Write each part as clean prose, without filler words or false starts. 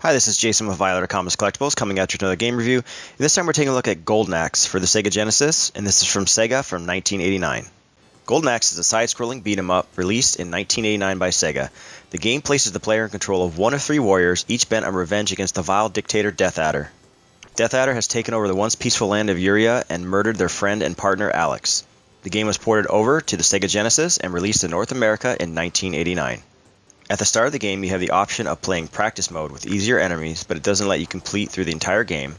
Hi, this is Jason with Violator Collectibles coming at you with another game review. This time we're taking a look at Golden Axe for the Sega Genesis, and this is from SEGA from 1989. Golden Axe is a side-scrolling beat-em-up released in 1989 by SEGA. The game places the player in control of one of three warriors, each bent on revenge against the vile dictator Death Adder. Death Adder has taken over the once peaceful land of Uria and murdered their friend and partner Alex. The game was ported over to the Sega Genesis and released in North America in 1989. At the start of the game, you have the option of playing practice mode with easier enemies, but it doesn't let you complete through the entire game.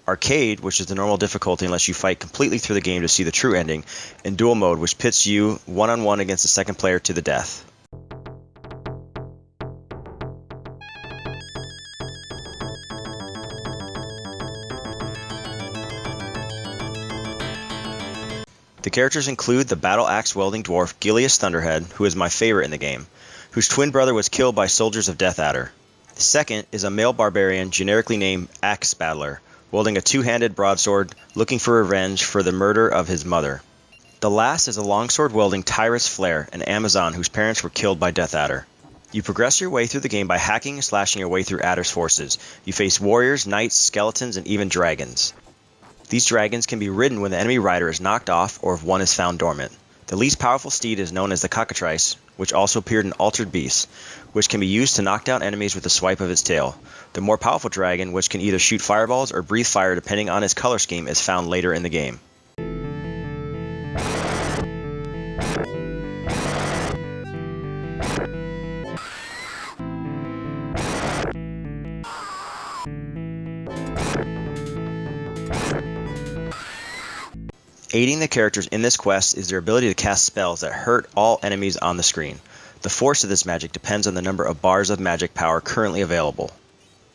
Arcade, which is the normal difficulty unless you fight completely through the game to see the true ending, and duel mode, which pits you one-on-one against the second player to the death. The characters include the battle axe wielding dwarf Gilius Thunderhead, who is my favorite in the game, whose twin brother was killed by soldiers of Death Adder. The second is a male barbarian generically named Axe Battler, wielding a two-handed broadsword looking for revenge for the murder of his mother. The last is a longsword wielding Tyrus Flare, an Amazon whose parents were killed by Death Adder. You progress your way through the game by hacking and slashing your way through Adder's forces. You face warriors, knights, skeletons, and even dragons. These dragons can be ridden when the enemy rider is knocked off or if one is found dormant. The least powerful steed is known as the Cockatrice, which also appeared in Altered Beast, which can be used to knock down enemies with a swipe of its tail. The more powerful dragon, which can either shoot fireballs or breathe fire depending on its color scheme, is found later in the game. Aiding the characters in this quest is their ability to cast spells that hurt all enemies on the screen. The force of this magic depends on the number of bars of magic power currently available.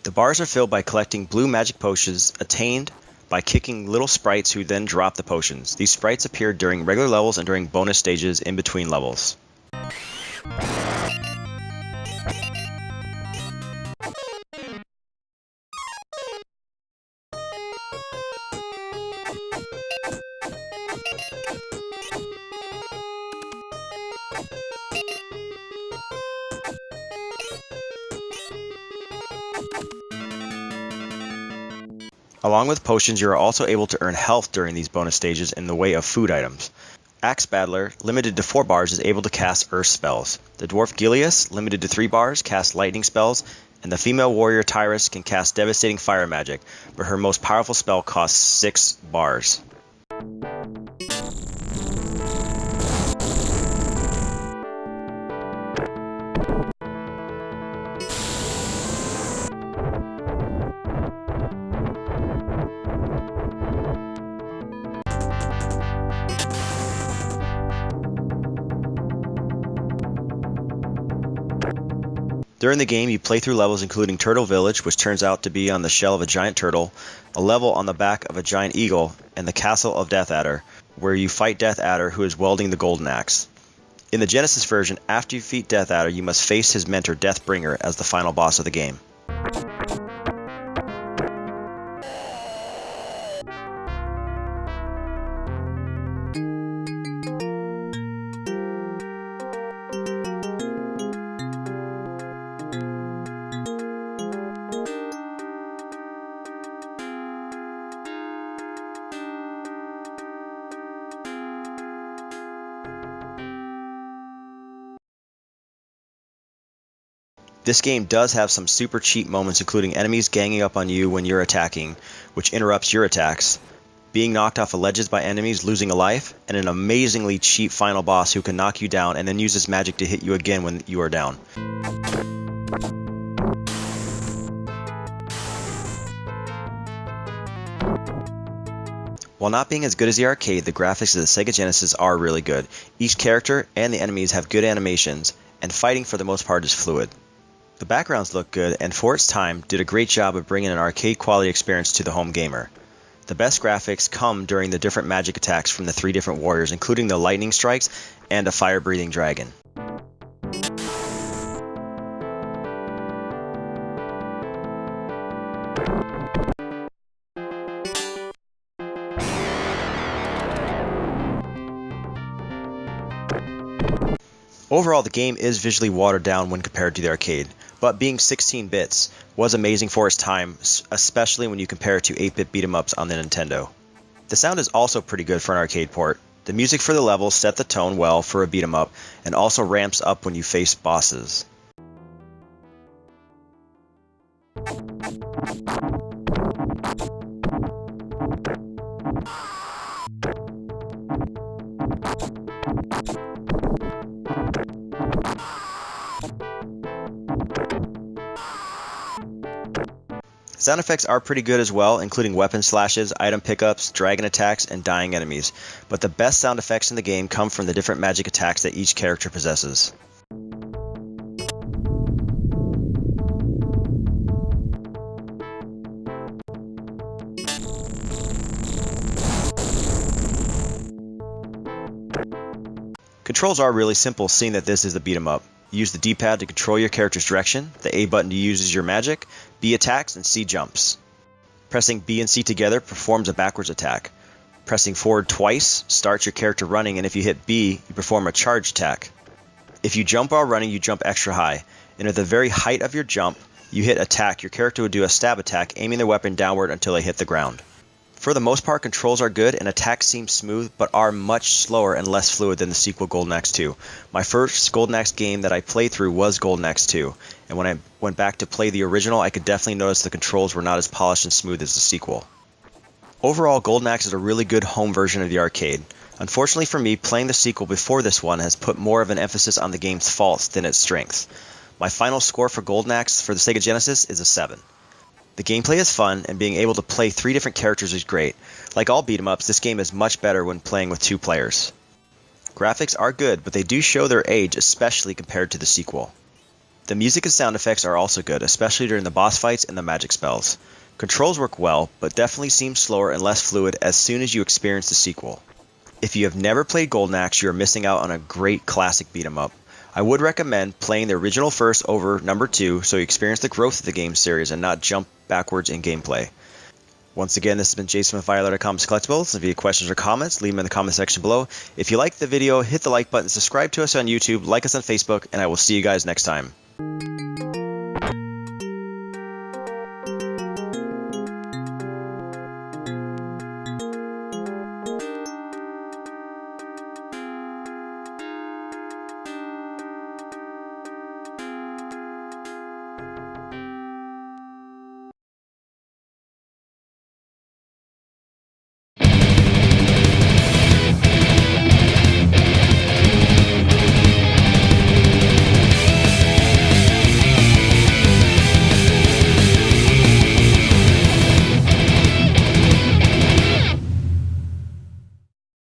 The bars are filled by collecting blue magic potions attained by kicking little sprites who then drop the potions. These sprites appear during regular levels and during bonus stages in between levels. Along with potions, you are also able to earn health during these bonus stages in the way of food items. Axe Battler, limited to 4 bars, is able to cast earth spells. The dwarf Gilius, limited to 3 bars, casts lightning spells, and the female warrior Tyrus can cast devastating fire magic, but her most powerful spell costs 6 bars. During the game, you play through levels including Turtle Village, which turns out to be on the shell of a giant turtle, a level on the back of a giant eagle, and the Castle of Death Adder, where you fight Death Adder, who is wielding the Golden Axe. In the Genesis version, after you defeat Death Adder, you must face his mentor Deathbringer as the final boss of the game. This game does have some super cheap moments, including enemies ganging up on you when you're attacking, which interrupts your attacks, being knocked off of ledges by enemies losing a life, and an amazingly cheap final boss who can knock you down and then uses magic to hit you again when you are down. While not being as good as the arcade, the graphics of the Sega Genesis are really good. Each character and the enemies have good animations, and fighting for the most part is fluid. The backgrounds look good, and for its time, did a great job of bringing an arcade quality experience to the home gamer. The best graphics come during the different magic attacks from the 3 different warriors, including the lightning strikes and a fire-breathing dragon. Overall, the game is visually watered down when compared to the arcade. but being 16 bits was amazing for its time, especially when you compare it to 8-bit beat-em-ups on the Nintendo. The sound is also pretty good for an arcade port. The music for the levels set the tone well for a beat-em-up and also ramps up when you face bosses. Sound effects are pretty good as well, including weapon slashes, item pickups, dragon attacks, and dying enemies, but the best sound effects in the game come from the different magic attacks that each character possesses. Controls are really simple, seeing that this is a beat 'em up. You use the D-pad to control your character's direction, the A button to use your magic, B attacks, and C jumps. Pressing B and C together performs a backwards attack. Pressing forward twice starts your character running, and if you hit B, you perform a charge attack. If you jump while running, you jump extra high, and at the very height of your jump, you hit attack, your character would do a stab attack, aiming their weapon downward until they hit the ground. For the most part, controls are good and attacks seem smooth, but are much slower and less fluid than the sequel Golden Axe 2. My first Golden Axe game that I played through was Golden Axe 2, and when I went back to play the original, I could definitely notice the controls were not as polished and smooth as the sequel. Overall, Golden Axe is a really good home version of the arcade. Unfortunately for me, playing the sequel before this one has put more of an emphasis on the game's faults than its strengths. My final score for Golden Axe for the Sega Genesis is a 7. The gameplay is fun, and being able to play 3 different characters is great. Like all beat-em-ups, this game is much better when playing with 2 players. Graphics are good, but they do show their age, especially compared to the sequel. The music and sound effects are also good, especially during the boss fights and the magic spells. Controls work well, but definitely seem slower and less fluid as soon as you experience the sequel. If you have never played Golden Axe, you are missing out on a great classic beat-em-up. I would recommend playing the original first over number 2 so you experience the growth of the game series and not jump backwards in gameplay. Once again, this has been Jason with Violator Comics Collectibles. If you have questions or comments, leave them in the comment section below. If you liked the video, hit the like button, subscribe to us on YouTube, like us on Facebook, and I will see you guys next time.